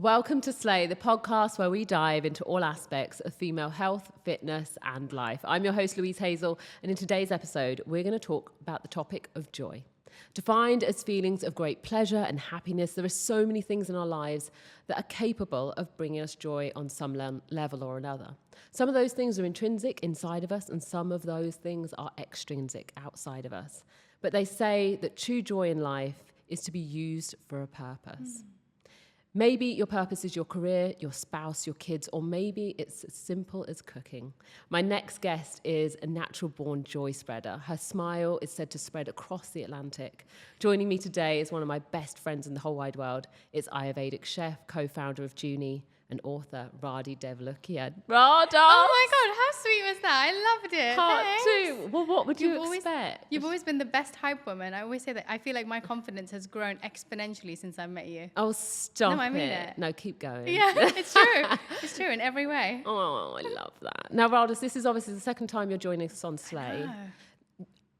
Welcome to Slay, the podcast where we dive into all aspects of female health, fitness, and life. I'm your host, Louise Hazel, and in today's episode, we're going to talk about the topic of joy. Defined as feelings of great pleasure and happiness, there are so many things in our lives that are capable of bringing us joy on some level or another. Some of those things are intrinsic inside of us, and some of those things are extrinsic outside of us. But they say that true joy in life is to be used for a purpose. Maybe your purpose is your career, your spouse, your kids, or maybe it's as simple as cooking. My next guest is a natural-born joy spreader. Her smile is said to spread across the Atlantic. Joining me today is one of my best friends in the whole wide world. It's Ayurvedic Chef, co-founder of Juni, and author Radhi Devlukia. Radha! Oh my God, how sweet was that? I loved it. Part Thanks. 2. Well, what would you expect? You've always been the best hype woman. I always say that. I feel like my confidence has grown exponentially since I met you. Oh, stop No, I mean it. No, keep going. Yeah, it's true. It's true in every way. Oh, I love that. Now, Radha, this is obviously the second time you're joining us on Slay.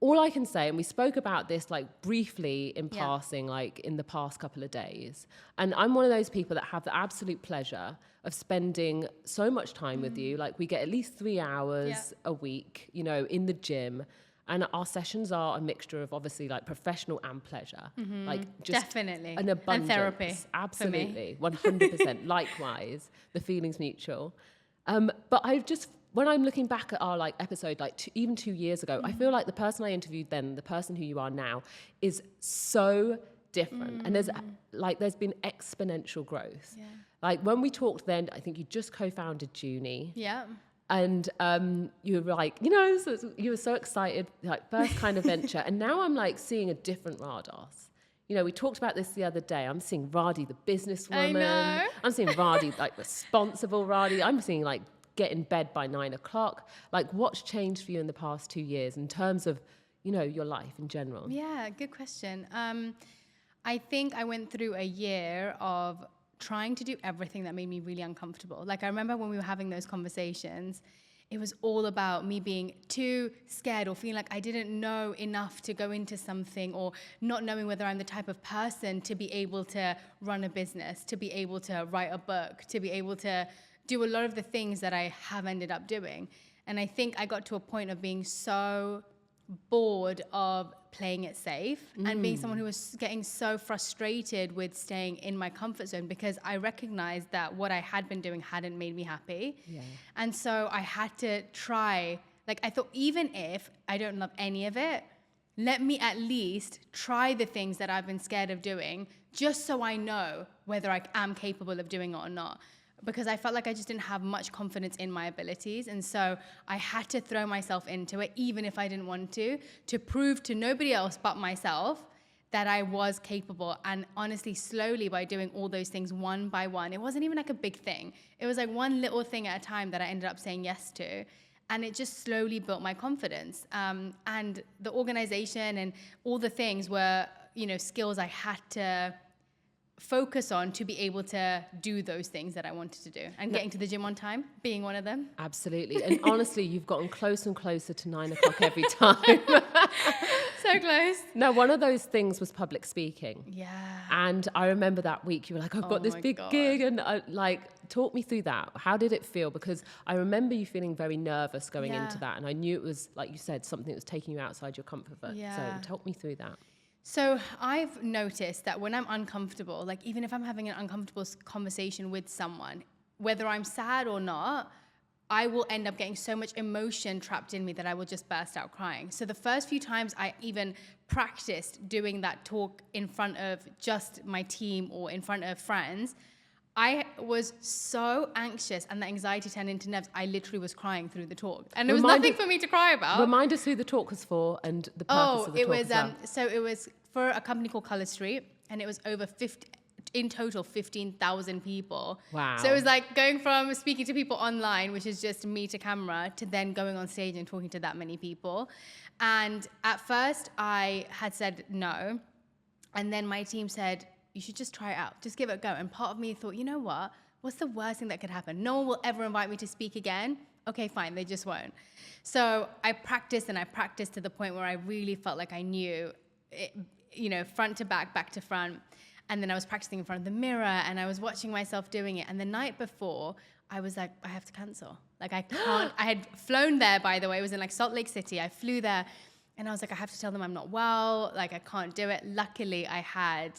All I can say, and we spoke about this like briefly in passing, like in the past couple of days, and I'm one of those people that have the absolute pleasure of spending so much time with you. Like we get at least 3 hours a week, you know, in the gym. And our sessions are a mixture of obviously like professional and pleasure. Like just Definitely. an abundance. And therapy. Absolutely. 100%. Likewise, the feeling's mutual. But I just, when I'm looking back at our like episode, like even 2 years ago, I feel like the person I interviewed then, the person who you are now, is so different. And there's been exponential growth. Yeah. Like when we talked then, I think you just co-founded Juni. Yeah. And you were like, you know, you were so excited, like first kind of venture. And now I'm like seeing a different Radhas. You know, we talked about this the other day. I'm seeing Radhi, the businesswoman. I know. I'm seeing Radhi, like responsible Radhi. I'm seeing like get in bed by 9 o'clock. Like what's changed for you in the past 2 years in terms of, you know, your life in general? Yeah, good question. I think I went through a year of trying to do everything that made me really uncomfortable. Like I remember when we were having those conversations, it was all about me being too scared or feeling like I didn't know enough to go into something, or not knowing whether I'm the type of person to be able to run a business, to be able to write a book, to be able to do a lot of the things that I have ended up doing. And I think I got to a point of being so bored of playing it safe and being someone who was getting so frustrated with staying in my comfort zone, because I recognized that what I had been doing hadn't made me happy. Yeah. And so I had to try, like I thought, even if I don't love any of it, let me at least try the things that I've been scared of doing, just so I know whether I am capable of doing it or not. Because I felt like I just didn't have much confidence in my abilities. And so I had to throw myself into it, even if I didn't want to prove to nobody else but myself that I was capable. And honestly, slowly, by doing all those things one by one, it wasn't even like a big thing. It was like one little thing at a time that I ended up saying yes to. And it just slowly built my confidence. And the organization and all the things were, you know, skills I had to focus on to be able to do those things that I wanted to do. And getting to the gym on time being one of them. Absolutely. And honestly, you've gotten closer and closer to 9 o'clock every time. So close. Now, one of those things was public speaking. Yeah. And I remember that week you were like, I've got this big gig, and talk me through that. How did it feel? Because I remember you feeling very nervous going into that. And I knew it was, like you said, something that was taking you outside your comfort zone. Yeah. So talk me through that. So I've noticed that when I'm uncomfortable, like even if I'm having an uncomfortable conversation with someone, whether I'm sad or not, I will end up getting so much emotion trapped in me that I will just burst out crying. So the first few times I even practiced doing that talk in front of just my team or in front of friends, I was so anxious, and the anxiety turned into nerves. I literally was crying through the talk, and there was nothing for me to cry about. Remind us who the talk was for and the purpose of the talk. It was so it was for a company called Color Street, and it was over 15,000 people. Wow! So it was like going from speaking to people online, which is just me to camera, to then going on stage and talking to that many people. And at first, I had said no, and then my team said, you should just try it out. Just give it a go. And part of me thought, you know what? What's the worst thing that could happen? No one will ever invite me to speak again. Okay, fine. They just won't. So I practiced and I practiced to the point where I really felt like I knew it, you know, front to back to front. And then I was practicing in front of the mirror and I was watching myself doing it. And the night before, I was like, I have to cancel. Like, I can't. I had flown there, by the way. It was in like Salt Lake City. I flew there and I was like, I have to tell them I'm not well. Like, I can't do it. Luckily, I had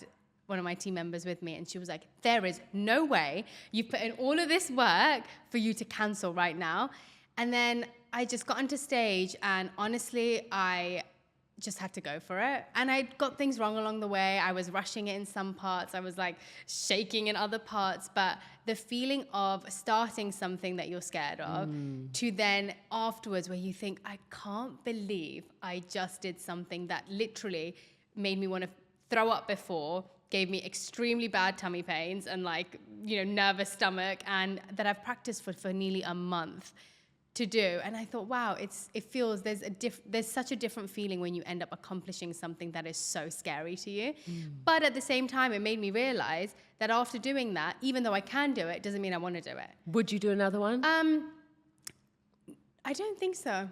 one of my team members with me and she was like, there is no way you've put in all of this work for you to cancel right now. And then I just got onto stage and honestly, I just had to go for it. And I got things wrong along the way. I was rushing it in some parts. I was like shaking in other parts. But the feeling of starting something that you're scared of to then afterwards where you think, I can't believe I just did something that literally made me want to throw up before, gave me extremely bad tummy pains and like, nervous stomach, and that I've practiced for nearly a month to do. And I thought, wow, it feels there's such a different feeling when you end up accomplishing something that is so scary to you. But at the same time, it made me realize that after doing that, even though I can do it, doesn't mean I want to do it. Would you do another one? I don't think so.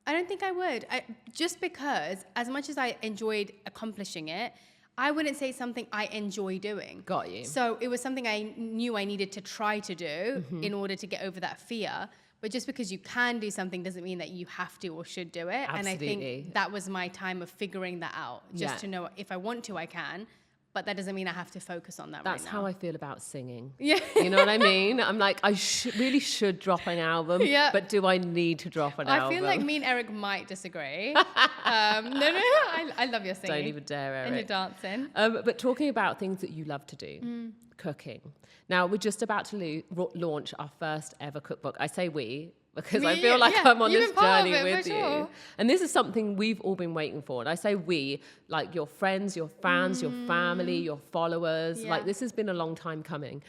I don't think I would. Just because as much as I enjoyed accomplishing it, I wouldn't say something I enjoy doing. Got you. So it was something I knew I needed to try to do in order to get over that fear. But just because you can do something doesn't mean that you have to or should do it. Absolutely. And I think that was my time of figuring that out. Just to know if I want to, I can. But that doesn't mean I have to focus on that right now. That's how I feel about singing. Yeah. You know what I mean? I'm like, I really should drop an album, but do I need to drop an album? I feel like me and Eric might disagree. No, I love your singing. Don't even dare, Eric. And your dancing. But talking about things that you love to do, cooking. Now, we're just about to launch our first ever cookbook. I say we, because I feel like I'm on this journey with you. And this is something we've all been waiting for. And I say we, like your friends, your fans, your family, your followers. Like this has been a long time coming.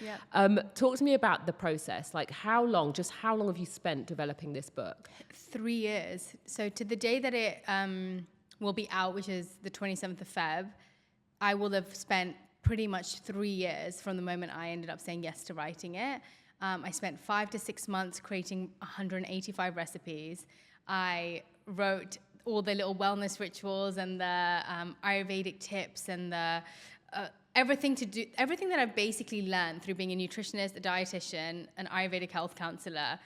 Talk to me about the process. Like how long have you spent developing this book? 3 years. So to the day that it will be out, which is the 27th of Feb, I will have spent pretty much 3 years from the moment I ended up saying yes to writing it. I spent 5 to 6 months creating 185 recipes. I wrote all the little wellness rituals and the Ayurvedic tips and the everything that I've basically learned through being a nutritionist, a dietitian, an Ayurvedic health counselor,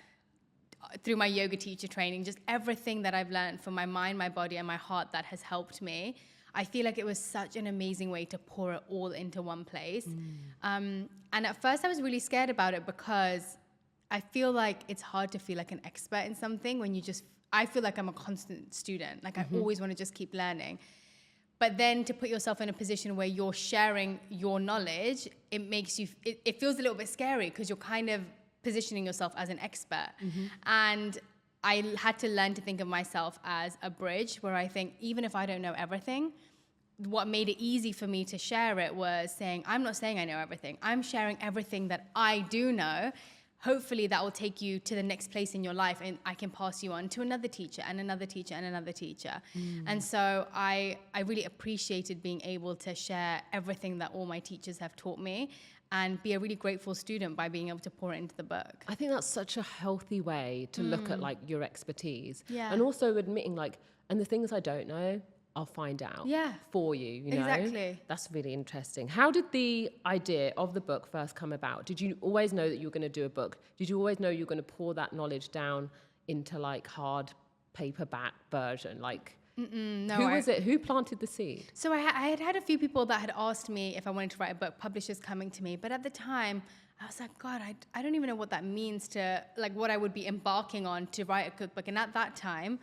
through my yoga teacher training, just everything that I've learned for my mind, my body, and my heart that has helped me. I feel like it was such an amazing way to pour it all into one place. And at first I was really scared about it because I feel like it's hard to feel like an expert in something when I feel like I'm a constant student. Like I always want to just keep learning. But then to put yourself in a position where you're sharing your knowledge, it feels a little bit scary because you're kind of positioning yourself as an expert. And I had to learn to think of myself as a bridge where I think even if I don't know everything, what made it easy for me to share it was saying, I'm not saying I know everything. I'm sharing everything that I do know. Hopefully that will take you to the next place in your life and I can pass you on to another teacher and another teacher and another teacher. And so I really appreciated being able to share everything that all my teachers have taught me and be a really grateful student by being able to pour it into the book. I think that's such a healthy way to look at like your expertise. Yeah. And also admitting like, and the things I don't know, I'll find out for you, you know? Exactly. That's really interesting. How did the idea of the book first come about? Did you always know that you were going to do a book? Did you always know you were going to pour that knowledge down into like hard paperback version? Like, no, who was it? Who planted the seed? So I had a few people that had asked me if I wanted to write a book, publishers coming to me. But at the time, I was like, God, I don't even know what that means to, like, what I would be embarking on to write a cookbook. And at that time,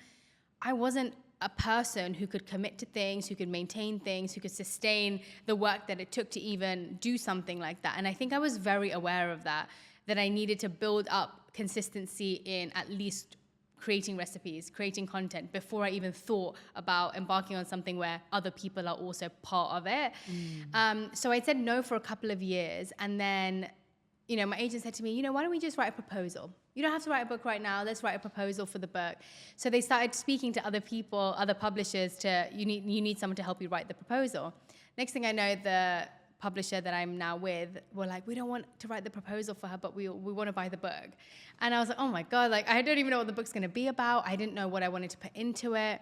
I wasn't a person who could commit to things, who could maintain things, who could sustain the work that it took to even do something like that. And I think I was very aware of that I needed to build up consistency in at least creating recipes, creating content before I even thought about embarking on something where other people are also part of it. So I said no for a couple of years. And then, my agent said to me, why don't we just write a proposal? You don't have to write a book right now. Let's write a proposal for the book. So they started speaking to other people, other publishers you need someone to help you write the proposal. Next thing I know, the publisher that I'm now with were like, we don't want to write the proposal for her, but we want to buy the book. And I was like, oh my God, like I don't even know what the book's going to be about. I didn't know what I wanted to put into it.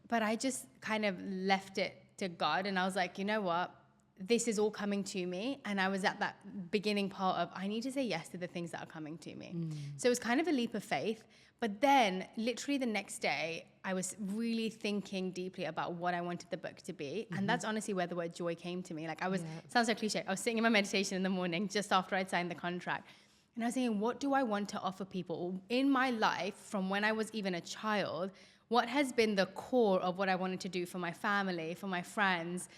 But I just kind of left it to God. And I was like, you know what? this is all coming to me. And I was at that beginning part of, I need to say yes to the things that are coming to me. So it was kind of a leap of faith. But then literally the next day, I was really thinking deeply about what I wanted the book to be. And that's honestly where the word joy came to me. Like sounds like cliche. I was sitting in my meditation in the morning just after I'd signed the contract. And I was thinking, what do I want to offer people in my life from when I was even a child? What has been the core of what I wanted to do for my family, for my friends,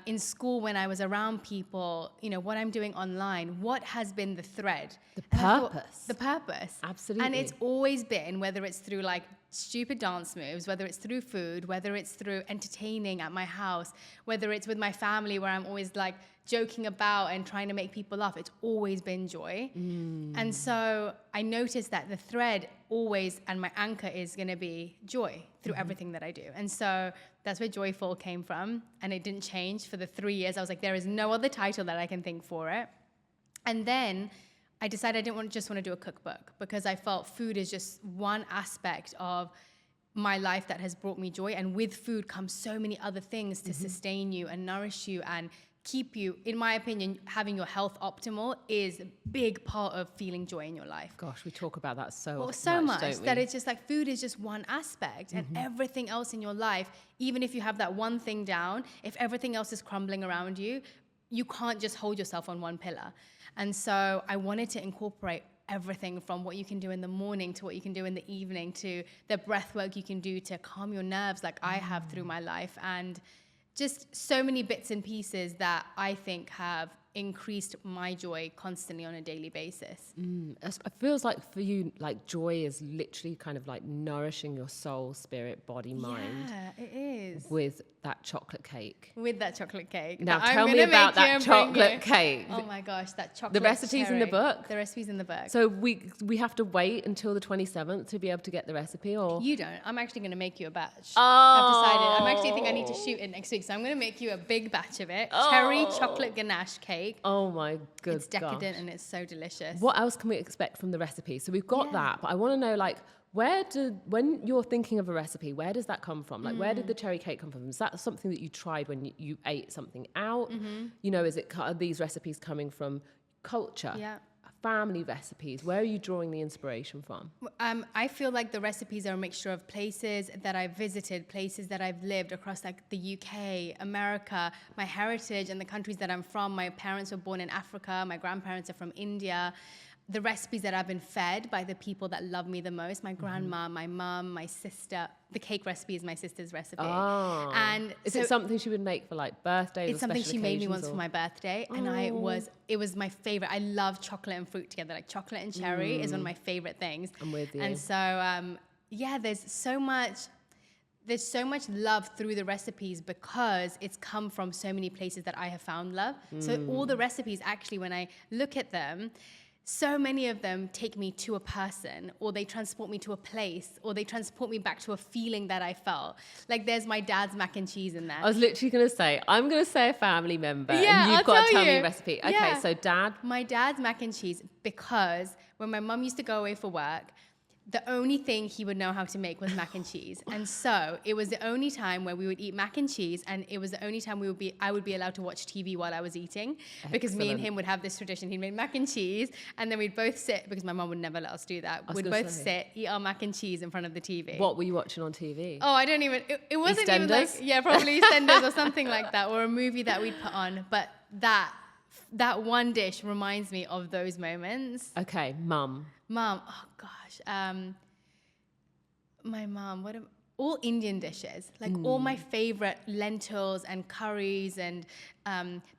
in school when I was around people, what I'm doing online, what has been the thread? The purpose. The purpose. Absolutely. And it's always been, whether it's through like stupid dance moves, whether it's through food, whether it's through entertaining at my house, whether it's with my family where I'm always like joking about and trying to make people laugh, it's always been joy. And so I noticed that the thread always, and my anchor is going to be joy through everything that I do. And so that's where Joyful came from. And it didn't change for the 3 years. I was like, there is no other title that I can think for it. And then I decided I didn't just want to do a cookbook, because I felt food is just one aspect of my life that has brought me joy. And with food comes so many other things to sustain you and nourish you and keep you, in my opinion, having your health optimal is a big part of feeling joy in your life. Gosh, we talk about that so much don't we? That it's just like food is just one aspect, and everything else in your life, even if you have that one thing down, if everything else is crumbling around you, you can't just hold yourself on one pillar. And so I wanted to incorporate everything from what you can do in the morning to what you can do in the evening to the breath work you can do to calm your nerves like I have through my life, and just so many bits and pieces that I think have increased my joy constantly on a daily basis. It feels like for you, like joy is literally kind of like nourishing your soul, spirit, body, mind. Yeah, it is. With that chocolate cake. With that chocolate cake. Now tell me about that chocolate cake. Oh my gosh, that chocolate The recipe's cherry. in the book? The recipe's in the book. So we have to wait until the 27th to be able to get the recipe, or? You don't. I'm actually going to make you a batch. Oh. I've decided. I actually think I need to shoot it next week, so I'm going to make you a big batch of it. Cherry chocolate ganache cake. Oh my good It's decadent gosh. and it's so delicious. What else can we expect from the recipe? So we've got that, but I want to know, like, when you're thinking of a recipe, where does that come from? Like, where did the cherry cake come from? Is that something that you tried when you ate something out? Are these recipes coming from culture? Yeah. Family recipes? Where are you drawing the inspiration from? I feel like the recipes are a mixture of places that I've visited, places that I've lived across like the UK, America, my heritage and the countries that I'm from. My parents were born in Africa. My grandparents are from India. The recipes that I've been fed by the people that love me the most, my grandma, my mum, my sister. The cake recipe is my sister's recipe. Oh. And is it something she would make for like birthdays? It's something she made me once for my birthday, and it was my favorite. I love chocolate and fruit together. Like chocolate and cherry is one of my favorite things. I'm with you. And so, there's so much love through the recipes because it's come from so many places that I have found love. So all the recipes, actually, when I look at them, so many of them take me to a person, or they transport me to a place, or they transport me back to a feeling that I felt. Like there's my dad's mac and cheese in there. I was literally going to say, I'm going to say a family member, Yeah, and you've I'll got to tell tell me you. a recipe. Okay, Yeah. so dad. My dad's mac and cheese, because when my mum used to go away for work, the only thing he would know how to make was mac and cheese. And so it was the only time where we would eat mac and cheese, and it was the only time I would be allowed to watch TV while I was eating. Because me and Excellent. him would have this tradition. He'd make mac and cheese, and then we'd both sit, because my mum would never let us do that. We'd gonna both say. sit, eat our mac and cheese in front of the TV. What were you watching on TV? Oh, I don't even, it wasn't even like, EastEnders? yeah, probably EastEnders or something like that, or a movie that we'd put on. But that one dish reminds me of those moments. Okay, mum. Mom, oh gosh. My mom, all Indian dishes, like all my favorite lentils and curries and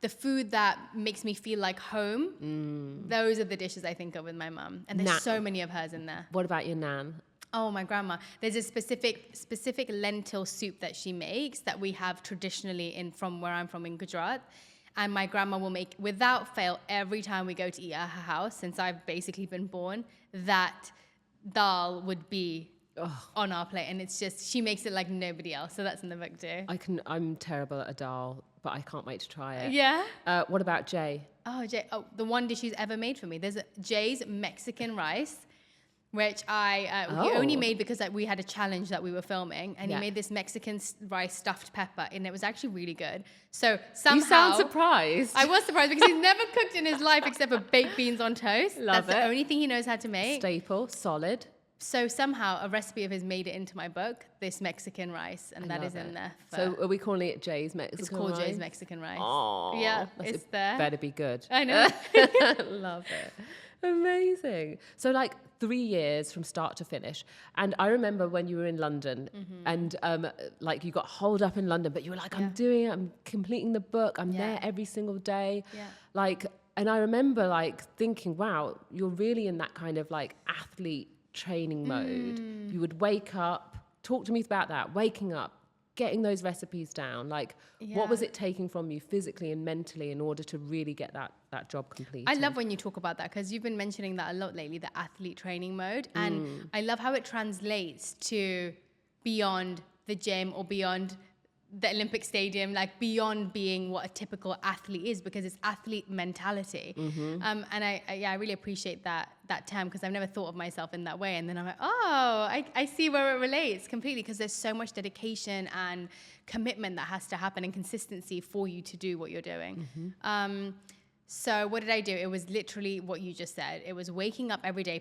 the food that makes me feel like home. Those are the dishes I think of with my mom. And there's so many of hers in there. What about your nan? Oh, my grandma. There's a specific lentil soup that she makes that we have traditionally from where I'm from in Gujarat. And my grandma will make, without fail, every time we go to eat at her house, since I've basically been born, that dal would be on our plate. And it's just, she makes it like nobody else. So that's in the book too. I'm terrible at a dal, but I can't wait to try it. Yeah? What about Jay? Oh, Jay. Oh, the one dish she's ever made for me. There's Jay's Mexican rice. which he only made because we had a challenge that we were filming, and he made this Mexican rice stuffed pepper, and it was actually really good. So somehow... You sound surprised. I was surprised because he's never cooked in his life except for baked beans on toast. Love That's the only thing he knows how to make. Staple, solid. So somehow a recipe of his made it into my book, this Mexican rice, and that is in there. So are we calling it Jay's Mexican rice? It's called Jay's Mexican rice. Oh, yeah, it's there. Better be good. I know. Love it. Amazing. So like 3 years from start to finish. And I remember when you were in London and like you got holed up in London, but you were like, I'm completing the book. I'm there every single day. Yeah. Like, and I remember like thinking, wow, you're really in that kind of like athlete training mode. You would wake up, talk to me about that, waking up, getting those recipes down. Like, what was it taking from you physically and mentally in order to really get that job completed? I love when you talk about that because you've been mentioning that a lot lately, the athlete training mode. And I love how it translates to beyond the gym or beyond the Olympic stadium, like beyond being what a typical athlete is, because it's athlete mentality. And I really appreciate that term because I've never thought of myself in that way. And then I'm like, oh, I see where it relates completely, because there's so much dedication and commitment that has to happen and consistency for you to do what you're doing. So what did I do? It was literally what you just said. It was waking up every day,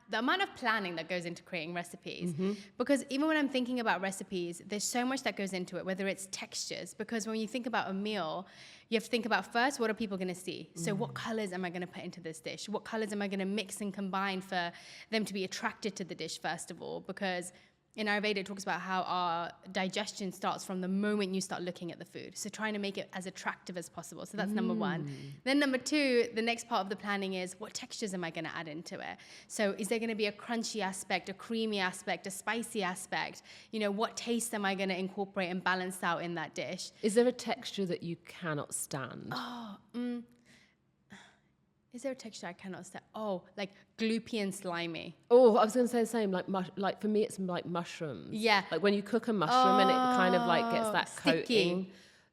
the amount of planning that goes into creating recipes. Because even when I'm thinking about recipes, there's so much that goes into it, whether it's textures. Because when you think about a meal, you have to think about first, what are people going to see? So what colors am I going to put into this dish? What colors am I going to mix and combine for them to be attracted to the dish, first of all? Because in Ayurveda, it talks about how our digestion starts from the moment you start looking at the food. So trying to make it as attractive as possible. So that's number one. Then number two, the next part of the planning is, what textures am I going to add into it? So is there going to be a crunchy aspect, a creamy aspect, a spicy aspect? You know, what taste am I going to incorporate and balance out in that dish? Is there a texture that you cannot stand? Is there a texture I cannot stand? Oh, like gloopy and slimy. Oh, I was going to say the same. Like for me, it's like mushrooms. Yeah. Like when you cook a mushroom and it kind of like gets that sticky. coating.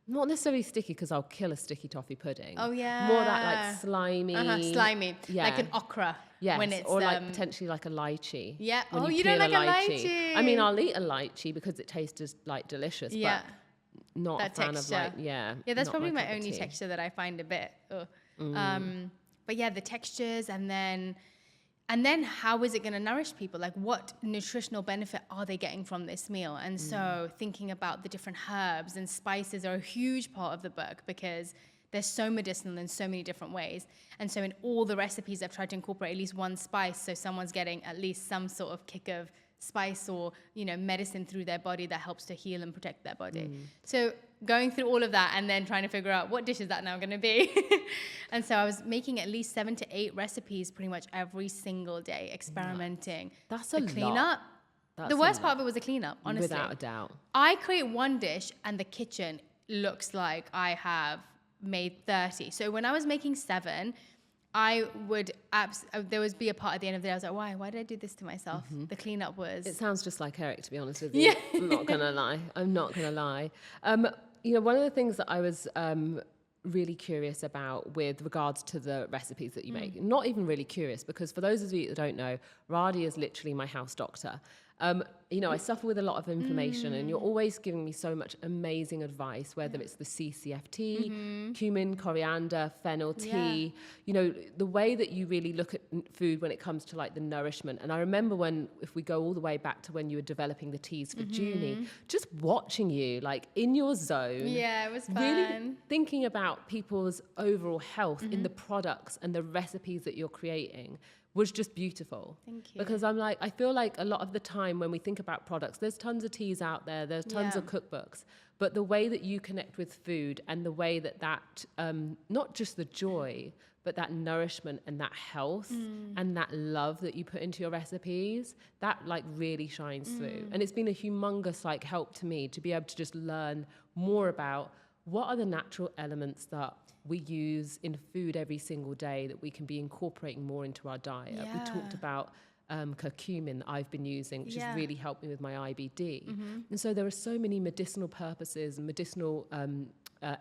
Not necessarily sticky, because I'll kill a sticky toffee pudding. Oh, yeah. More that like slimy. Slimy. Yeah. Like an okra. Yes, when it's, or like potentially like a lychee. Yeah. When you don't peel like a lychee. I mean, I'll eat a lychee because it tastes like delicious, yeah. but not that a fan texture. of like, Yeah, that's probably my only texture that I find a bit, but yeah, the textures, and then how is it going to nourish people? Like, what nutritional benefit are they getting from this meal? And so thinking about the different herbs and spices are a huge part of the book, because they're so medicinal in so many different ways. And so in all the recipes, I've tried to incorporate at least one spice, so someone's getting at least some sort of kick of spice or, you know, medicine through their body that helps to heal and protect their body. So going through all of that and then trying to figure out what dish is that now going to be. And so I was making at least 7 to 8 recipes pretty much every single day, experimenting. That's a cleanup. The worst part of it was the cleanup, honestly. Without a doubt. I create one dish and the kitchen looks like I have made 30. So when I was making 7, I would there would be a part at the end of the day I was like, why did I do this to myself? The cleanup was... It sounds just like Eric, to be honest with you. I'm not going to lie. You know, one of the things that I was really curious about with regards to the recipes that you make, not even really curious, because for those of you that don't know, Radhi is literally my house doctor. You know, I suffer with a lot of inflammation, and you're always giving me so much amazing advice, whether it's the CCFT, cumin, coriander, fennel tea, you know, the way that you really look at food when it comes to like the nourishment. And I remember if we go all the way back to when you were developing the teas for Juni, just watching you like in your zone. Yeah, it was fun. Really thinking about people's overall health in the products and the recipes that you're creating was just beautiful. Thank you. Because I feel like a lot of the time when we think about products, there's tons of teas out there, there's tons of cookbooks, but the way that you connect with food and the way that not just the joy, but that nourishment and that health and that love that you put into your recipes, that like really shines through. And it's been a humongous like help to me to be able to just learn more about what are the natural elements that we use in food every single day that we can be incorporating more into our diet. Yeah. We talked about curcumin that I've been using, which has really helped me with my IBD. And so there are so many medicinal purposes and medicinal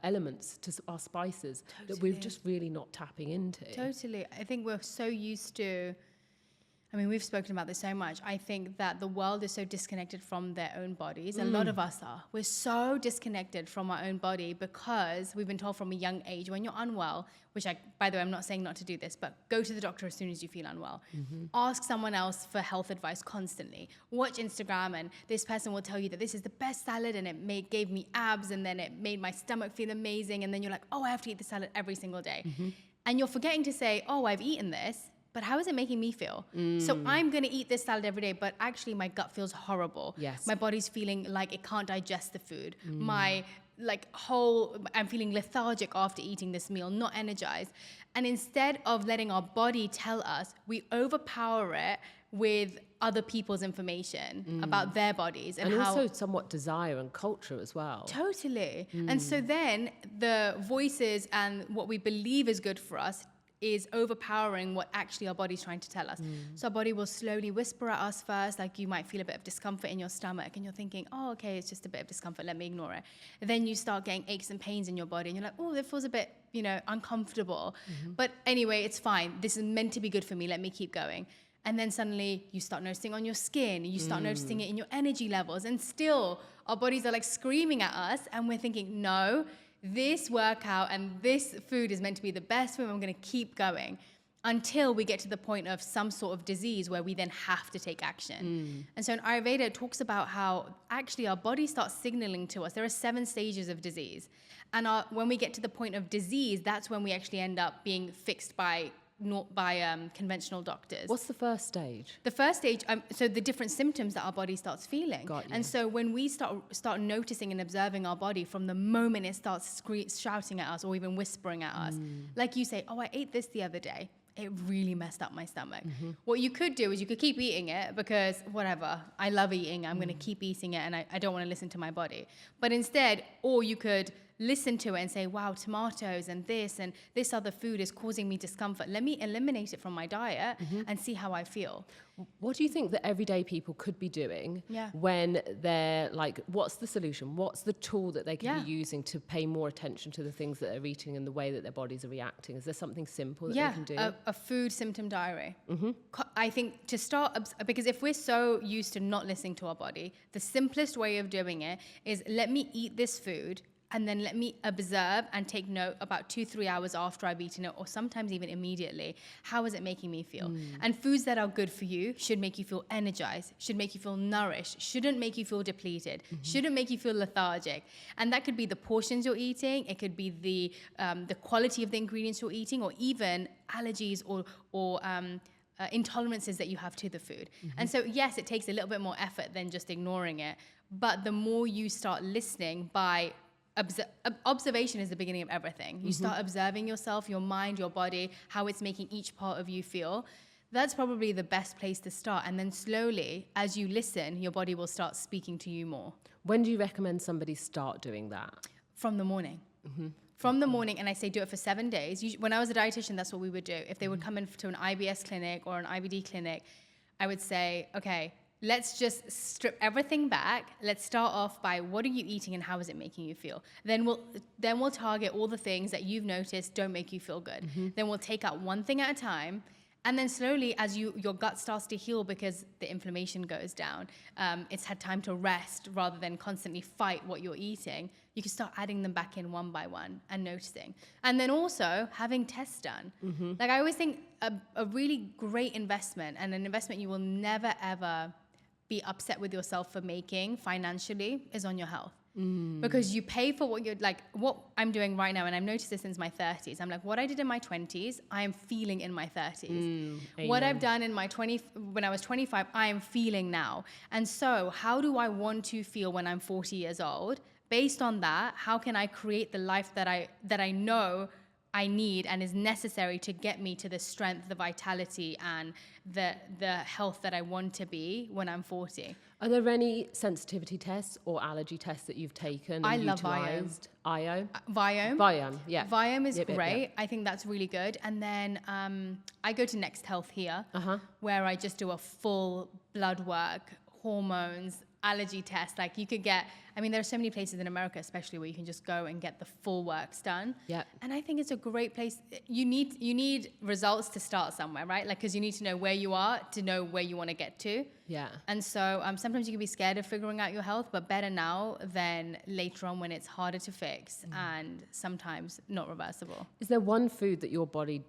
elements to our spices that we're just really not tapping into. Totally. I think we're so used to... I mean, we've spoken about this so much. I think that the world is so disconnected from their own bodies. A lot of us are. We're so disconnected from our own body because we've been told from a young age, when you're unwell, which by the way, I'm not saying not to do this, but go to the doctor as soon as you feel unwell. Ask someone else for health advice constantly. Watch Instagram and this person will tell you that this is the best salad and it gave me abs and then it made my stomach feel amazing. And then you're like, oh, I have to eat the salad every single day. And you're forgetting to say, oh, I've eaten this, but how is it making me feel? So I'm going to eat this salad every day, but actually my gut feels horrible. Yes. My body's feeling like it can't digest the food. I'm feeling lethargic after eating this meal, not energized. And instead of letting our body tell us, we overpower it with other people's information about their bodies. And also somewhat desire and culture as well. Totally. And so then the voices and what we believe is good for us is overpowering what actually our body's trying to tell us. So our body will slowly whisper at us first, like you might feel a bit of discomfort in your stomach and you're thinking, oh, okay, it's just a bit of discomfort, let me ignore it. And then you start getting aches and pains in your body and you're like, oh, that feels a bit, uncomfortable. But anyway, it's fine. This is meant to be good for me. Let me keep going. And then suddenly you start noticing on your skin, you start noticing it in your energy levels, and still our bodies are like screaming at us and we're thinking, no, this workout and this food is meant to be the best food. I'm going to keep going until we get to the point of some sort of disease where we then have to take action. And so in Ayurveda, it talks about how actually our body starts signaling to us. There are 7 stages of disease. And when we get to the point of disease, that's when we actually end up being fixed by conventional doctors. What's the first stage? The first stage, so the different symptoms that our body starts feeling. Got you. And so when we start noticing and observing our body from the moment it starts shouting at us or even whispering at us, like you say, oh, I ate this the other day. It really messed up my stomach. What you could do is you could keep eating it because whatever, I love eating. I'm going to keep eating it and I don't want to listen to my body. But instead, or you could listen to it and say, wow, tomatoes and this other food is causing me discomfort. Let me eliminate it from my diet and see how I feel. What do you think that everyday people could be doing when they're like, what's the solution? What's the tool that they can be using to pay more attention to the things that they're eating and the way that their bodies are reacting? Is there something simple that they can do? A food symptom diary. I think to start, because if we're so used to not listening to our body, the simplest way of doing it is let me eat this food and then let me observe and take note about 2-3 hours after I've eaten it, or sometimes even immediately. How is it making me feel? And foods that are good for you should make you feel energized, should make you feel nourished, shouldn't make you feel depleted, shouldn't make you feel lethargic. And that could be the portions you're eating, it could be the quality of the ingredients you're eating, or even allergies or intolerances that you have to the food. And so, yes, it takes a little bit more effort than just ignoring it. But the more you start listening by observation is the beginning of everything. You start observing yourself, your mind, your body, how it's making each part of you feel. That's probably the best place to start. And then slowly, as you listen, your body will start speaking to you more. When do you recommend somebody start doing that? From the morning. From the morning, and I say do it for 7 days. When I was a dietitian, that's what we would do. If they would come in to an IBS clinic or an IBD clinic, I would say, okay, let's just strip everything back. Let's start off by what are you eating and how is it making you feel? Then we'll target all the things that you've noticed don't make you feel good. Then we'll take out one thing at a time. And then slowly, as your gut starts to heal because the inflammation goes down, it's had time to rest rather than constantly fight what you're eating, you can start adding them back in one by one and noticing. And then also having tests done. Like I always think a really great investment, and an investment you will never, ever be upset with yourself for making financially, is on your health. Because you pay for what you're like, what I'm doing right now, and I've noticed this since my 30s. I'm like, what I did in my 20s, I am feeling in my 30s. What I've done in my when I was 25, I am feeling now. And so how do I want to feel when I'm 40 years old? Based on that, how can I create the life that I know I need and is necessary to get me to the strength, the vitality, and the health that I want to be when I'm 40. Are there any sensitivity tests or allergy tests that you've taken? I and love utilized? Viome. Viome, yeah. Viome is great. Yep. I think that's really good. And then I go to Next Health here, where I just do a full blood work, hormones, allergy test. Like you could get, I mean, there are so many places in America, especially where you can just go and get the full works done. Yeah. And I think it's a great place. You need results to start somewhere, right? Like, because you need to know where you are to know where you want to get to. Yeah. And so sometimes you can be scared of figuring out your health, but better now than later on when it's harder to fix and sometimes not reversible. Is there one food that your body,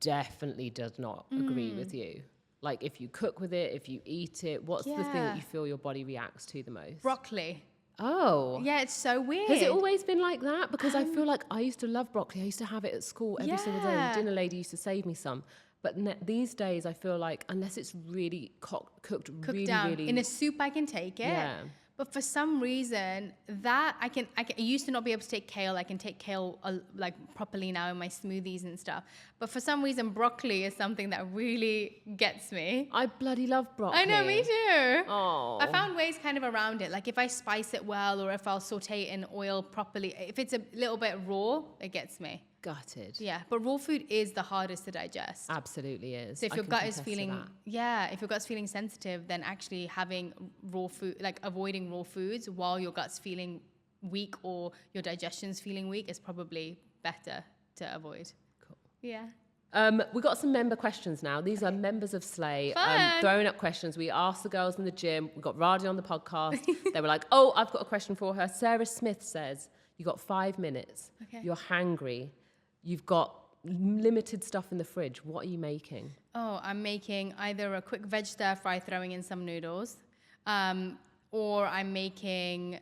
definitely does not agree with you? Like if you cook with it, if you eat it, what's the thing that you feel your body reacts to the most? Broccoli. Oh. Yeah, it's so weird. Has it always been like that? Because I feel like I used to love broccoli. I used to have it at school every single day. The dinner lady used to save me some. But these days I feel like unless it's really cooked really, down. really... In a soup I can take it. Yeah. But for some reason, that I used to not be able to take kale. I can take kale like properly now in my smoothies and stuff. But for some reason, broccoli is something that really gets me. I bloody love broccoli. I know, me too. Oh. I found ways kind of around it. Like if I spice it well or if I'll saute it in oil properly, if it's a little bit raw, it gets me. Gutted. Yeah, but raw food is the hardest to digest. Absolutely is. So if your gut is feeling, if your gut's feeling sensitive, then actually having raw food, like avoiding raw foods while your gut's feeling weak or your digestion's feeling weak is probably better to avoid. Cool. Yeah. We've got some member questions now. These are members of Slay throwing up questions. We asked the girls in the gym. We got Radhi on the podcast. They were like, oh, I've got a question for her. Sarah Smith says, you got 5 minutes. Okay. You're hangry. You've got limited stuff in the fridge. What are you making? Oh, I'm making either a quick veg stir fry, throwing in some noodles, or I'm making...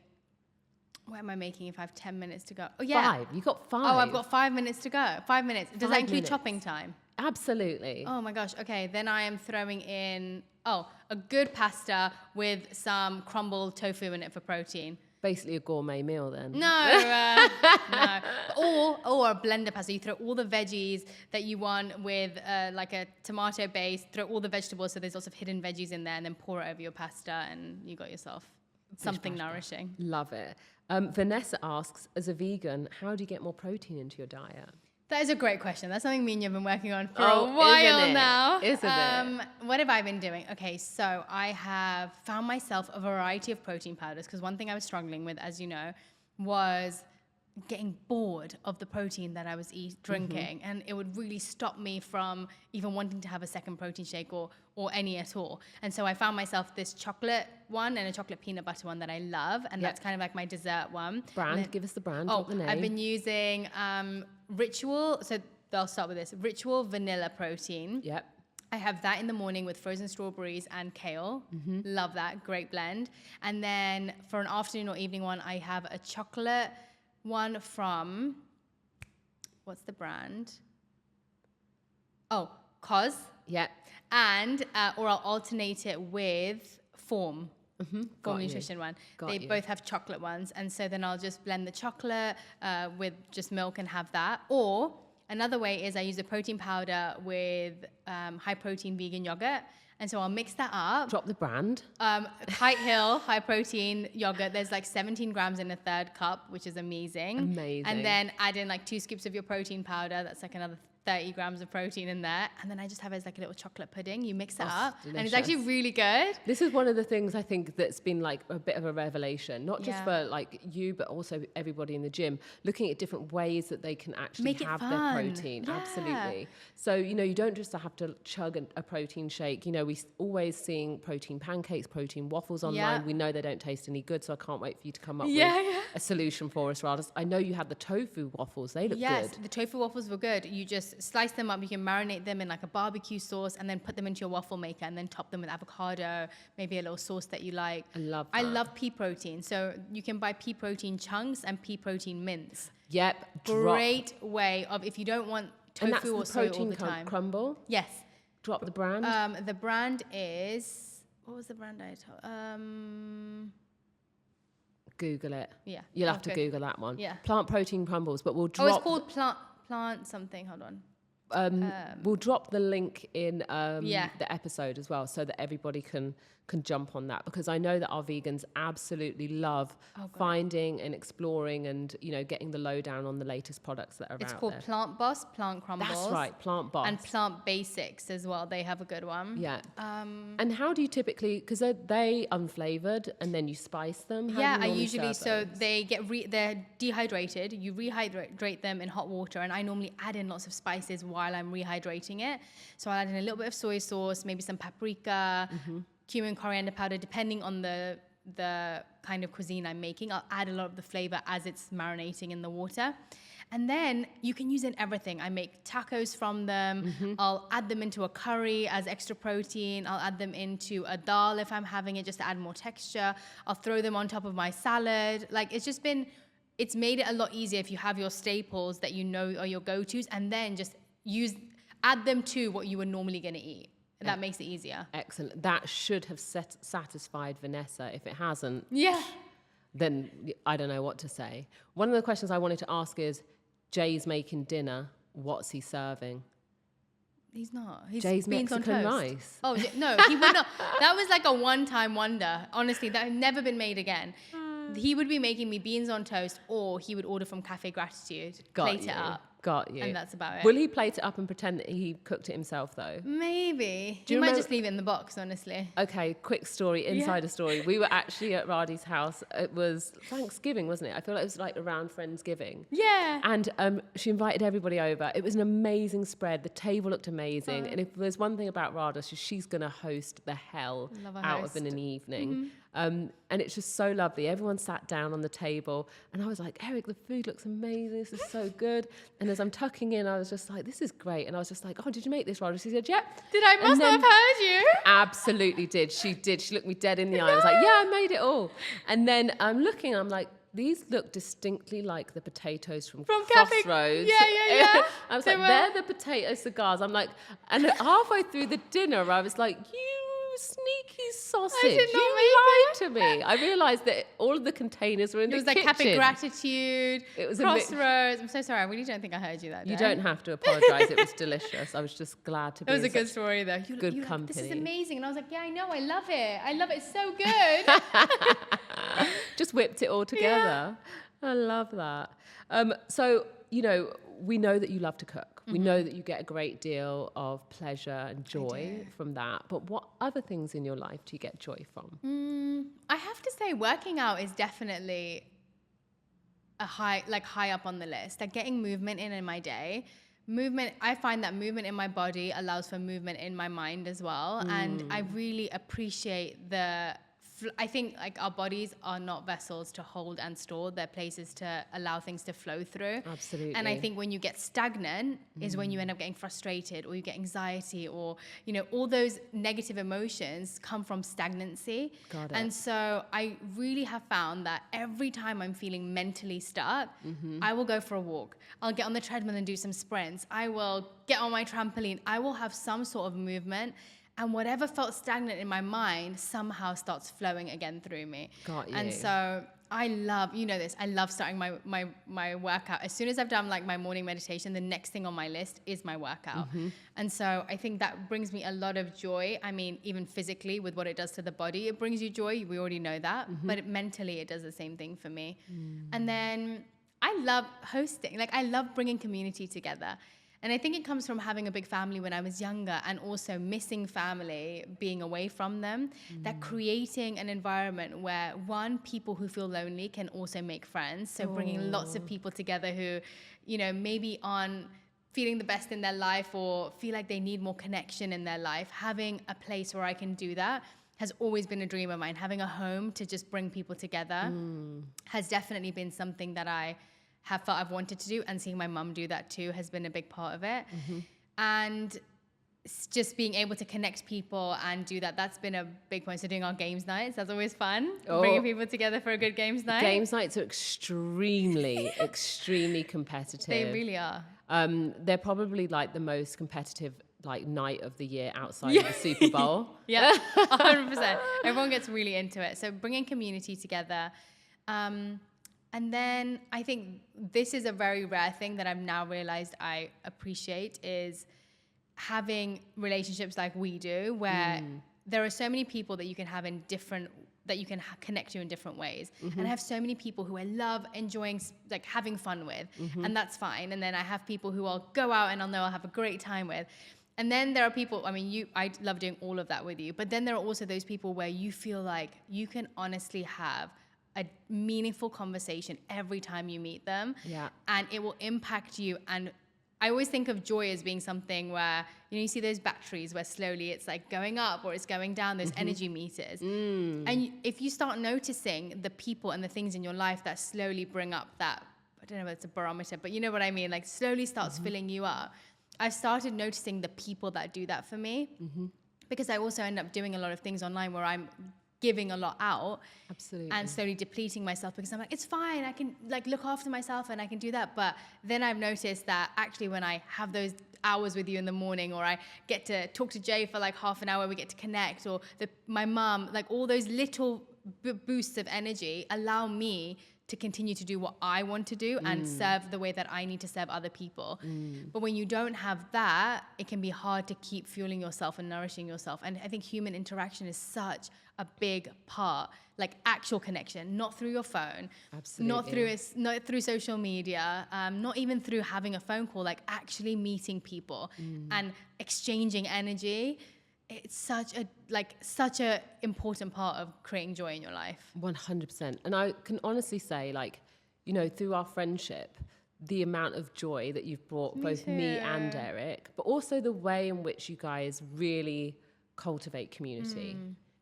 What am I making if I have 10 minutes to go? Oh, yeah. 5. You got 5. Oh, I've got 5 minutes to go. 5 minutes. Does that include 5 minutes. chopping time? Absolutely. Oh my gosh. Okay. Then I am throwing in, a good pasta with some crumbled tofu in it for protein. Basically a gourmet meal then. No, no. Or a blender pasta. You throw all the veggies that you want with like a tomato base, throw all the vegetables so there's lots of hidden veggies in there, and then pour it over your pasta and you got yourself something nourishing. Love it. Vanessa asks, as a vegan, how do you get more protein into your diet? That is a great question. That's something me and you have been working on for a while now. Isn't it? What have I been doing? Okay, so I have found myself a variety of protein powders because one thing I was struggling with, as you know, was getting bored of the protein that I was drinking, and it would really stop me from even wanting to have a second protein shake or any at all. And so I found myself this chocolate one and a chocolate peanut butter one that I love, and that's kind of like my dessert one. Brand, give us the brand. Oh, the name. I've been using Ritual. So I'll start with this. Ritual vanilla protein. Yep. I have that in the morning with frozen strawberries and kale. Love that. Great blend. And then for an afternoon or evening one, I have a chocolate one from, what's the brand? Oh, Cos. Yep. And, or I'll alternate it with Form. Form Nutrition one. They both have chocolate ones. And so then I'll just blend the chocolate with just milk and have that. Or another way is I use a protein powder with high protein vegan yogurt. And so I'll mix that up. Drop the brand. Kite Hill high protein yogurt. There's like 17 grams in a third cup, which is amazing. Amazing. And then add in like 2 scoops of your protein powder. That's like another 30 grams of protein in there. And then I just have it as like a little chocolate pudding. You mix it up. Delicious. And it's actually really good. This is one of the things I think that's been like a bit of a revelation, not just for like you, but also everybody in the gym, looking at different ways that they can actually have their protein. Yeah. Absolutely. So, you don't just have to chug a protein shake. We always seeing protein pancakes, protein waffles online. Yeah. We know they don't taste any good. So I can't wait for you to come up with a solution for us, Radhi. I know you had the tofu waffles. They look good. Yes, the tofu waffles were good. You just slice them up. You can marinate them in like a barbecue sauce and then put them into your waffle maker and then top them with avocado, maybe a little sauce that you like. I love that. I love pea protein. So you can buy pea protein chunks and pea protein mints. Yep. Great way of, if you don't want tofu or soy all the time. Crumble? Yes. Drop the brand. The brand is, what was the brand I told? Google it. Yeah. You'll have to Google that one. Yeah. Plant protein crumbles, but we'll drop. Oh, it's called plant something. Hold on. We'll drop the link in Yeah. the episode as well, so that everybody can jump on that, because I know that our vegans absolutely love finding and exploring and, you know, getting the lowdown on the latest products that are It's out called there. Plant Boss, Plant Crumbles. That's right, Plant Boss. And Plant Basics as well. They have a good one. Yeah. And how do you typically, because they unflavored and then you spice them? How do you I normally usually, serve so those? they get, they're dehydrated. You rehydrate them in hot water. And I normally add in lots of spices while I'm rehydrating it. So I add in a little bit of soy sauce, maybe some paprika, cumin, coriander powder, depending on the kind of cuisine I'm making. I'll add a lot of the flavor as it's marinating in the water. And then you can use it in everything. I make tacos from them. I'll add them into a curry as extra protein. I'll add them into a dal if I'm having it, just to add more texture. I'll throw them on top of my salad. Like, it's made it a lot easier if you have your staples that you know are your go-tos, and then just add them to what you were normally going to eat. That makes it easier. Excellent. That should have satisfied Vanessa. If it hasn't, then I don't know what to say. One of the questions I wanted to ask is, Jay's making dinner. What's he serving? He's not. He's Jay's beans Mexican on toast. rice. Oh, no, he would not. That was like a one-time wonder. Honestly, that had never been made again. He would be making me beans on toast, or he would order from Cafe Gratitude, plate it up. Got you. And that's about it. Will he plate it up and pretend that he cooked it himself, though? Maybe. Do He you might remember- just leave it in the box, honestly. Okay, quick story, insider story. We were actually at Radhi's house. It was Thanksgiving, wasn't it? I feel like it was like around Friendsgiving. Yeah. And she invited everybody over. It was an amazing spread. The table looked amazing. And if there's one thing about Radha, she's going to host the hell Love a out host. of an evening. And it's just so lovely. Everyone sat down on the table. And I was like, Eric, the food looks amazing. This is so good. And as I'm tucking in, I was just like, this is great. And I was just like, oh, did you make this, Radha? She said, yeah. Did I must have heard you? Absolutely did. She did. She looked me dead in the eye. I was like, yeah, I made it all. And then I'm looking, I'm like, these look distinctly like the potatoes from Cafe. Crossroads. Yeah. I was They like, were. they're the potato cigars. I'm like, and halfway through the dinner, I was like, you sneaky sausage. did not You lied to me. I realised that all of the containers were in It the was like kitchen. Cafe Gratitude, It was a Crossroads. I'm so sorry. I really don't think I heard you that day. You don't have to apologise. It was delicious. I was just glad to be It was in a good such story, though. good Like, company. this is amazing. And I was like, yeah, I know. I love it. I love it. It's so good. Just whipped it all together. I love that. So, you know, we know that you love to cook. We know that you get a great deal of pleasure and joy from that. But what other things in your life do you get joy from? I have to say, working out is definitely high up on the list. Like, getting movement in my day. Movement, I find that movement in my body allows for movement in my mind as well. And I really appreciate I think like our bodies are not vessels to hold and store. They're places to allow things to flow through. Absolutely. And I think when you get stagnant is when you end up getting frustrated, or you get anxiety, or, you know, all those negative emotions come from stagnancy. Got it. And so I really have found that every time I'm feeling mentally stuck, I will go for a walk. I'll get on the treadmill and do some sprints. I will get on my trampoline. I will have some sort of movement. And whatever felt stagnant in my mind somehow starts flowing again through me. Got you. And so I love, you know this, I love starting my workout. As soon as I've done like my morning meditation, the next thing on my list is my workout. And so I think that brings me a lot of joy. I mean, even physically with what it does to the body, it brings you joy. We already know that. But mentally, it does the same thing for me. And then I love hosting. Like, I love bringing community together. And I think it comes from having a big family when I was younger, and also missing family, being away from them, that creating an environment where, one, people who feel lonely can also make friends. So bringing lots of people together who, you know, maybe aren't feeling the best in their life or feel like they need more connection in their life. Having a place where I can do that has always been a dream of mine. Having a home to just bring people together has definitely been something that I have felt I've wanted to do, and seeing my mum do that too has been a big part of it. And just being able to connect people and do that, that's been a big point. So doing our games nights, that's always fun. Bringing people together for a good games night. Games nights are extremely, extremely competitive. They really are. They're probably like the most competitive like night of the year outside of the Super Bowl. Yeah, 100%. Everyone gets really into it. So bringing community together. And then I think this is a very rare thing that I've now realized I appreciate is having relationships like we do, where there are so many people that you can have in different, that you can connect to in different ways. And I have so many people who I love enjoying, like having fun with, and that's fine. And then I have people who I'll go out and I'll know I'll have a great time with. And then there are people, I mean, I love doing all of that with you, but then there are also those people where you feel like you can honestly have a meaningful conversation every time you meet them. Yeah. And it will impact you. And I always think of joy as being something where, you see those batteries where slowly it's like going up or it's going down, those energy meters. And if you start noticing the people and the things in your life that slowly bring up that, I don't know if it's a barometer, but you know what I mean? Like slowly starts filling you up. I've started noticing the people that do that for me, because I also end up doing a lot of things online where I'm giving a lot out. Absolutely. And slowly depleting myself, because I'm like, it's fine, I can like look after myself and I can do that. But then I've noticed that actually when I have those hours with you in the morning, or I get to talk to Jay for like half an hour, we get to connect, or my mum, like all those little boosts of energy allow me to continue to do what I want to do and serve the way that I need to serve other people. But when you don't have that, it can be hard to keep fueling yourself and nourishing yourself. And I think human interaction is such a big part, like actual connection, not through your phone, Absolutely. not through social media, not even through having a phone call, like actually meeting people and exchanging energy. It's such a important part of creating joy in your life. 100%. And I can honestly say, like, through our friendship, the amount of joy that you've brought both me and Eric, but also the way in which you guys really cultivate community.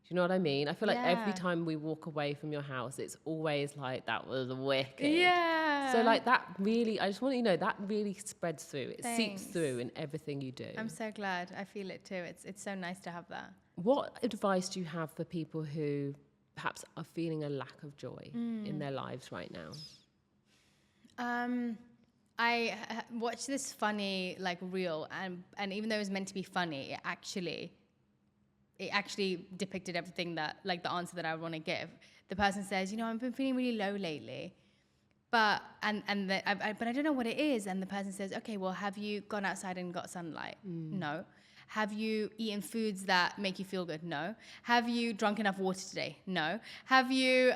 Do you know what I mean? I feel like every time we walk away from your house, it's always like, that was wicked. Yeah. So like that really, I just want you to know, that really spreads through. It seeps Thanks. through in everything you do. I'm so glad. I feel it too. It's so nice to have that. What advice do you have for people who perhaps are feeling a lack of joy in their lives right now? I watched this funny like reel, and even though it was meant to be funny, it actually depicted everything that, like, the answer that I want to give. The person says, I've been feeling really low lately, but but I don't know what it is. And the person says, okay, well, have you gone outside and got sunlight? No. Have you eaten foods that make you feel good? No. Have you drunk enough water today? No. Have you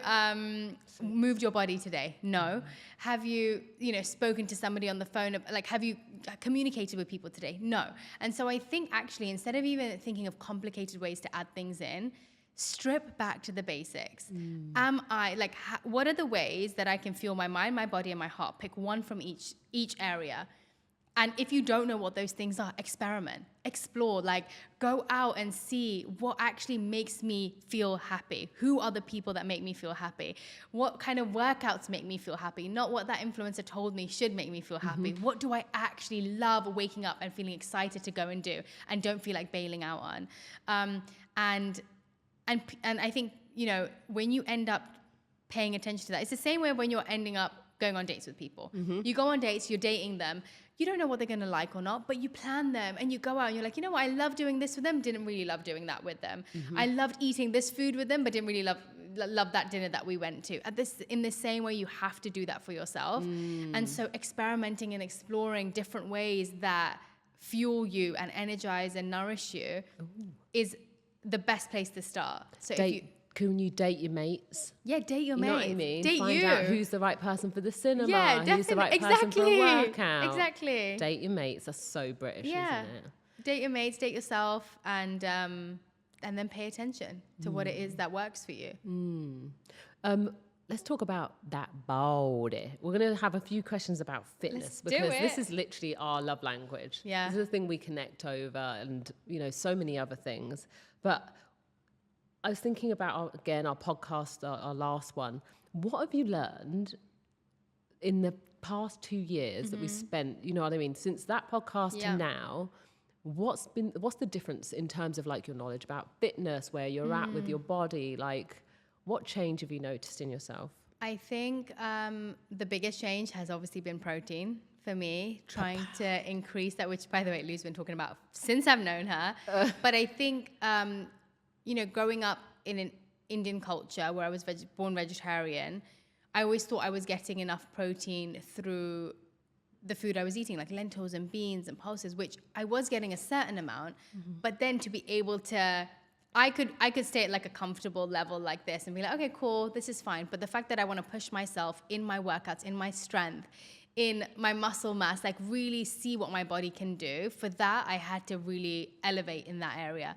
moved your body today? No. Have you, spoken to somebody on the phone? Like, have you communicated with people today? No. And so I think actually, instead of even thinking of complicated ways to add things in, strip back to the basics. Am I, like, what are the ways that I can fuel my mind, my body, and my heart? Pick one from each area. And if you don't know what those things are, experiment, explore, like go out and see what actually makes me feel happy. Who are the people that make me feel happy? What kind of workouts make me feel happy? Not what that influencer told me should make me feel happy. What do I actually love waking up and feeling excited to go and do and don't feel like bailing out on? And I think, when you end up paying attention to that, it's the same way when you're ending up going on dates with people. You go on dates, you're dating them. You don't know what they're going to like or not, but you plan them and you go out and you're like, you know what? I love doing this with them. Didn't really love doing that with them. I loved eating this food with them, but didn't really love that dinner that we went to. In the same way, you have to do that for yourself. And so experimenting and exploring different ways that fuel you and energize and nourish you is the best place to start. So Can you date your mates? Yeah, date your mates. You know what I mean? Date Find out who's the right person for the cinema. Yeah, definitely. Who's the right person for a workout. Exactly. Date your mates. That's so British, isn't it? Date your mates, date yourself, and then pay attention to what it is that works for you. Let's talk about that body. We're going to have a few questions about fitness because this is literally our love language. Yeah. This is the thing we connect over and, so many other things. But I was thinking about, our podcast, our last one. What have you learned in the past 2 years that we spent, since that podcast to now? What's the difference in terms of like your knowledge about fitness, where you're at with your body? Like, what change have you noticed in yourself? I think the biggest change has obviously been protein for me, trying to increase that, which, by the way, Lou's been talking about since I've known her. But I think, growing up in an Indian culture where I was born vegetarian, I always thought I was getting enough protein through the food I was eating, like lentils and beans and pulses, which I was getting a certain amount, but then to be able to, I could stay at like a comfortable level like this and be like, okay, cool, this is fine. But the fact that I want to push myself in my workouts, in my strength, in my muscle mass, like really see what my body can do, for that, I had to really elevate in that area.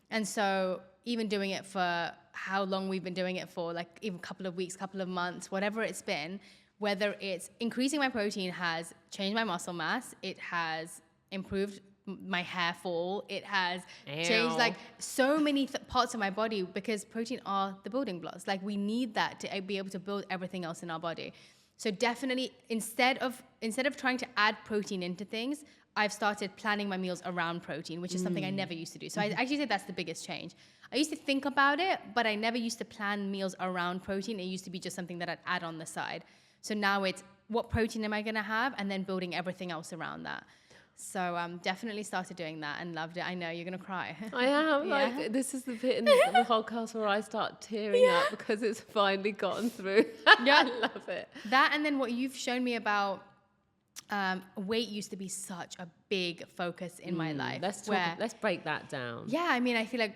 And so even doing it for how long we've been doing it for, like even a couple of weeks, couple of months, whatever it's been, whether it's increasing my protein has changed my muscle mass, it has improved my hair fall, it has changed like so many parts of my body, because protein are the building blocks. Like we need that to be able to build everything else in our body. So definitely instead of trying to add protein into things, I've started planning my meals around protein, which is something I never used to do. So I actually say that's the biggest change. I used to think about it, but I never used to plan meals around protein. It used to be just something that I'd add on the side. So now it's what protein am I going to have, and then building everything else around that. So definitely started doing that and loved it. I know you're going to cry. I am. Yeah. Like, this is the bit in the podcast where I start tearing up because it's finally gotten through. Yeah. I love it. That, and then what you've shown me about weight used to be such a big focus in my life. Let's break that down. Yeah, I mean, I feel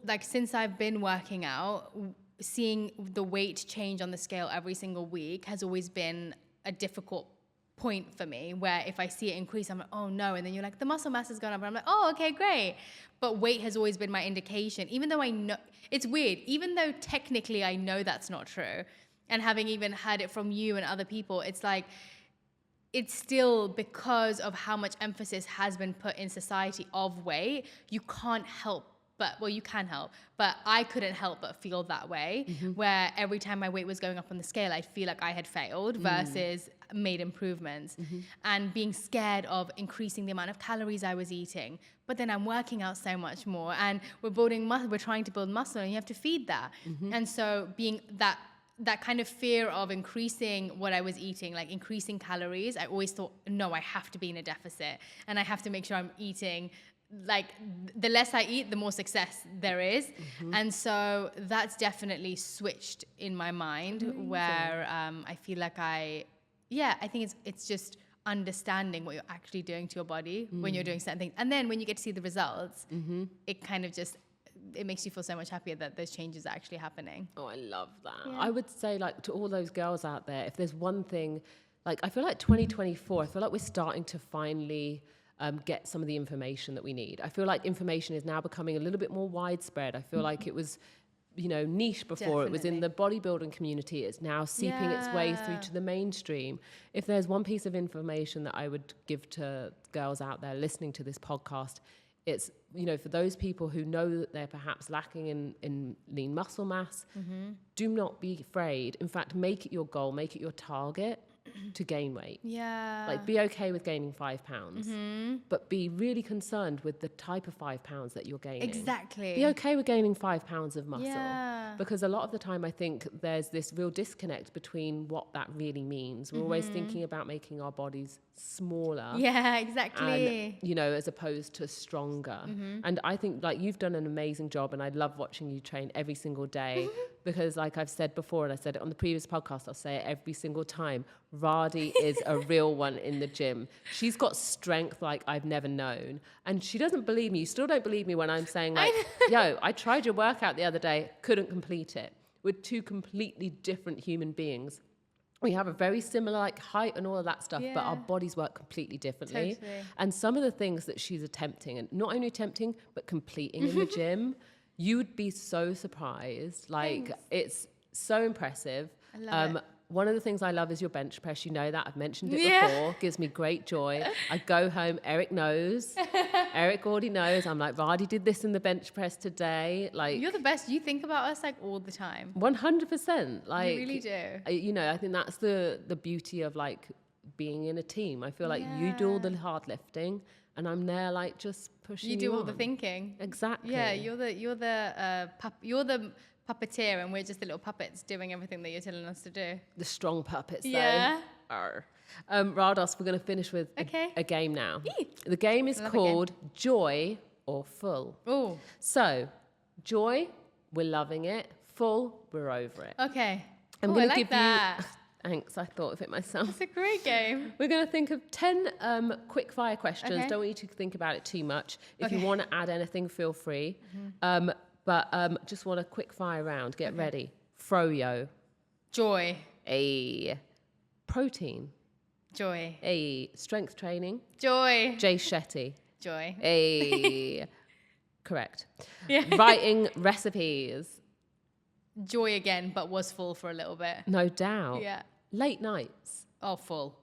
like since I've been working out, seeing the weight change on the scale every single week has always been a difficult point for me, where if I see it increase, I'm like, oh no. And then you're like, the muscle mass has gone up. And I'm like, oh, okay, great. But weight has always been my indication, even though I know, it's weird, even though technically I know that's not true. And having even heard it from you and other people, it's like, it's still because of how much emphasis has been put in society of weight, you can't help but, well, you can help, but I couldn't help but feel that way, where every time my weight was going up on the scale, I'd feel like I had failed versus made improvements, and being scared of increasing the amount of calories I was eating. But then I'm working out so much more, and we're trying to build muscle, and you have to feed that. And so being that kind of fear of increasing what I was eating, like increasing calories, I always thought, no, I have to be in a deficit, and I have to make sure I'm eating, like the less I eat, the more success there is. And so that's definitely switched in my mind, where I feel like I think it's just understanding what you're actually doing to your body when you're doing certain things. And then when you get to see the results, it kind of just, it makes you feel so much happier that those changes are actually happening. Oh, I love that. Yeah. I would say, like, to all those girls out there, if there's one thing, like, I feel like 2024, I feel like we're starting to finally get some of the information that we need. I feel like information is now becoming a little bit more widespread. I feel like it was, niche before. It was in the bodybuilding community. It's now seeping its way through to the mainstream. If there's one piece of information that I would give to girls out there listening to this podcast, it's, for those people who know that they're perhaps lacking in lean muscle mass, do not be afraid. In fact, make it your goal, make it your target to gain weight. Yeah. Like, be okay with gaining 5 pounds, but be really concerned with the type of 5 pounds that you're gaining. Exactly. Be okay with gaining 5 pounds of muscle. Yeah. Because a lot of the time I think there's this real disconnect between what that really means. We're always thinking about making our bodies smaller. Yeah, exactly. And, as opposed to stronger. And I think, like, you've done an amazing job, and I love watching you train every single day because, like I've said before, and I said it on the previous podcast, I'll say it every single time, Radhi is a real one in the gym. She's got strength like I've never known. And she doesn't believe me. You still don't believe me when I'm saying, like, yo, I tried your workout the other day, couldn't complete it. We're two completely different human beings. We have a very similar, like, height and all of that stuff, but our bodies work completely differently. Totally. And some of the things that she's attempting, and not only attempting, but completing in the gym, you would be so surprised. Like, Thanks. It's so impressive. I love it. One of the things I love is your bench press. You know that. I've mentioned it before. Gives me great joy. I go home. Eric knows. Eric already knows. I'm like, Radhi did this in the bench press today. Like, You're the best. You think about us like all the time. 100%. Like, You really do. I think that's the beauty of, like, being in a team. I feel like you do all the hard lifting, and I'm there, like, just pushing you. You do all on. the thinking. Exactly. Yeah, you're the puppeteer, and we're just the little puppets doing everything that you're telling us to do. The strong puppets, Yeah. though. Arr. Rados, we're going to finish with a game now. Yee. The game is called Joy or Full. Oh, So, joy, we're loving it. Full, we're over it. okay. I'm I going to like give that. you... Thanks, I thought of it myself. It's a great game. We're going to think of 10 quick fire questions. Okay. Don't want you to think about it too much. If Okay. you want to add anything, feel free. But just want a quick fire round. Get ready. Froyo. Joy. A protein. Joy. A strength training. Joy. Jay Shetty. Joy. A correct. Yeah. Writing recipes. Joy again, but was full for a little bit. No doubt. Yeah. Late nights. Oh, full.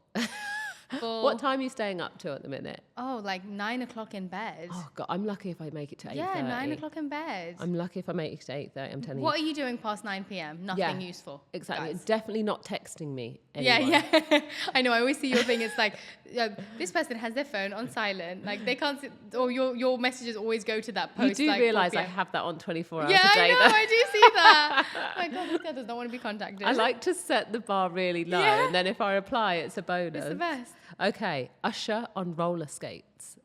Full. What time are you staying up to at the minute? Oh, like 9 o'clock in bed. Oh God, I'm lucky if I make it to 8:30. Yeah, 9 o'clock in bed. I'm lucky if I make it to 8:30. I'm telling What you. are you doing past 9 p.m.? Nothing Yeah, useful. Exactly. guys. Definitely not texting me. Yeah, anyone. yeah. I know. I always see your thing. It's like, this person has their phone on silent. Like they can't see, or your messages always go to that post. You do like, realise 4 I PM. have that on 24 hours Yeah, a day. I know. though. I do see that. Oh my God, this guy does not want to be contacted. I like to set the bar really low, Yeah. and then if I reply, it's a bonus. It's the best. Okay, Usher on roller skates.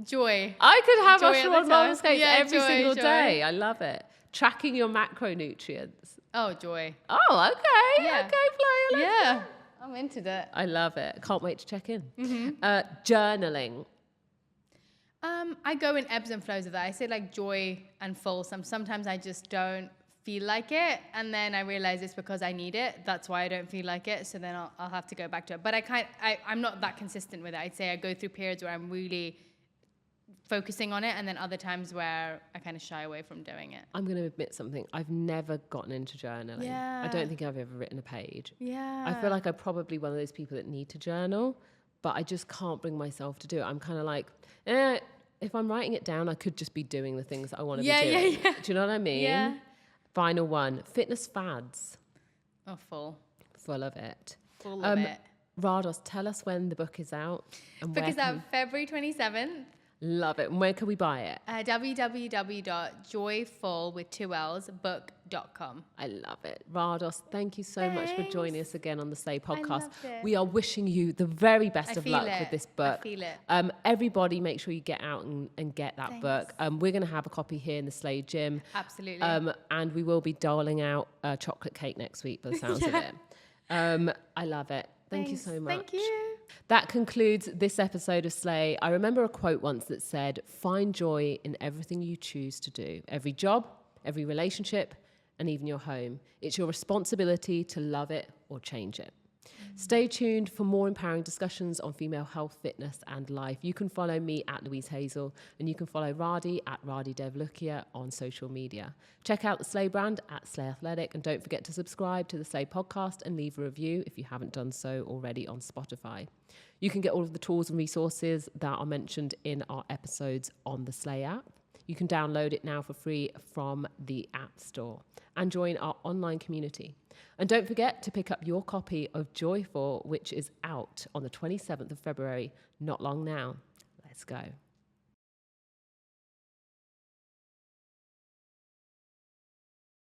Joy. I could have Joy Usher at on the roller top. skates Yeah, every joy, single joy. day. I love it. Tracking your macronutrients. Oh, joy. Oh, okay. Yeah. Okay, Flyer. let's Yeah. go. I'm into that. I love it. Can't wait to check in. Mm-hmm. Journaling. I go in ebbs and flows of that. I say like joy and full. Sometimes I just don't feel like it, and then I realize it's because I need it. That's why I don't feel like it. So then I'll have to go back to it. But I'm not that consistent with it. I'd say I go through periods where I'm really focusing on it, and then other times where I kind of shy away from doing it. I'm going to admit something. I've never gotten into journaling. Yeah. I don't think I've ever written a page. Yeah. I feel like I'm probably one of those people that need to journal, but I just can't bring myself to do it. I'm kind of like, if I'm writing it down, I could just be doing the things that I want to be doing. Yeah. Do you know what I mean? Yeah. Final one, fitness fads. Oh, full. Full of it. Full of it. Rados, tell us when the book is out. And Book where is out February 27th. Love it. And where can we buy it? www.joyful.book.com. I love it. Rados, thank you so much for joining us again on the Slay podcast. loved it. We are wishing you the very best I of feel luck it. with this I book. feel it. Everybody, make sure you get out and get that Thanks. book. We're going to have a copy here in the Slay gym. Absolutely. And we will be doling out chocolate cake next week by the sounds of it. I love it. Thank you Thanks. so much. Thank you. That concludes this episode of Slay. I remember a quote once that said, "Find joy in everything you choose to do. Every job, every relationship, and even your home. It's your responsibility to love it or change it." Stay tuned for more empowering discussions on female health, fitness, and life. You can follow me at Louise Hazel, and you can follow Radhi at Radhi Devlukia on social media. Check out the Slay brand at Slay Athletic, and don't forget to subscribe to the Slay podcast and leave a review if you haven't done so already on Spotify. You can get all of the tools and resources that are mentioned in our episodes on the Slay app. You can download it now for free from the App Store and join our online community. And don't forget to pick up your copy of Joyful, which is out on the 27th of February, not long now. Let's go.